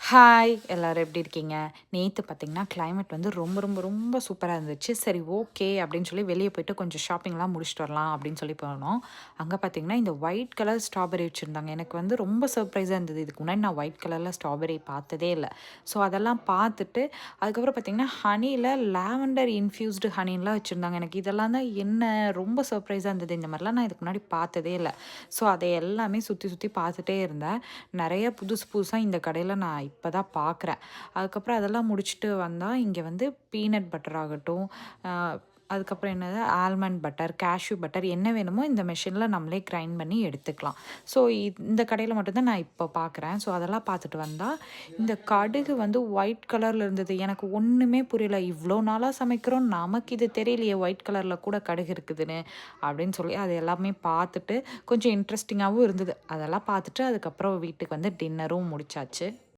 Hi எல்லோரும் எப்படி இருக்கீங்க? நேற்று பார்த்தீங்கன்னா கிளைமேட் வந்து ரொம்ப ரொம்ப ரொம்ப சூப்பராக இருந்துச்சு. சரி ஓகே அப்படின்னு சொல்லி வெளியே போயிட்டு கொஞ்சம் ஷாப்பிங்லாம் முடிச்சுட்டு வரலாம் அப்படின்னு சொல்லி போனோம். அங்கே பார்த்தீங்கன்னா இந்த ஒயிட் கலர் ஸ்ட்ராபெரி வச்சுருந்தாங்க. எனக்கு வந்து ரொம்ப சர்ப்ரைஸாக இருந்தது. இதுக்கு முன்னாடி நான் ஒயிட் கலரில் ஸ்ட்ராபெரி பார்த்ததே இல்லை. ஸோ அதெல்லாம் பார்த்துட்டு அதுக்கப்புறம் பார்த்தீங்கன்னா ஹனியில் லாவெண்டர் இன்ஃப்யூஸ்டு ஹனின்லாம் வச்சுருந்தாங்க. எனக்கு இதெல்லாம் தான் என்ன ரொம்ப சர்ப்ரைஸாக இருந்தது. இந்த மாதிரிலாம் நான் இதுக்கு முன்னாடி பார்த்ததே இல்லை. ஸோ அதை எல்லாமே சுற்றி சுற்றி பார்த்துட்டே இருந்தேன். நிறைய புதுசு புதுசாக இந்த கடையில் நான் இப்போ தான் பார்க்குறேன். அதுக்கப்புறம் அதெல்லாம் முடிச்சுட்டு வந்தால் இங்கே வந்து பீனட் பட்டர் ஆகட்டும், அதுக்கப்புறம் என்னது ஆல்மண்ட் பட்டர், கேஷ்யூ பட்டர் என்ன வேணுமோ இந்த மெஷினில் நம்மளே கிரைண்ட் பண்ணி எடுத்துக்கலாம். ஸோ இந்த கடையில் மட்டும்தான் நான் இப்போ பார்க்குறேன். ஸோ அதெல்லாம் பார்த்துட்டு வந்தால் இந்த கடுகு வந்து ஒயிட் கலரில் இருந்தது. எனக்கு ஒன்றுமே புரியல. இவ்வளோ நாளாக சமைக்கிறோம், நமக்கு இது தெரியலையே ஒயிட் கலரில் கூட கடுகு இருக்குதுன்னு அப்படின்னு சொல்லி அது எல்லாமே பார்த்துட்டு கொஞ்சம் இன்ட்ரெஸ்டிங்காகவும் இருந்தது. அதெல்லாம் பார்த்துட்டு அதுக்கப்புறம் வீட்டுக்கு வந்து டின்னரும் முடிச்சாச்சு.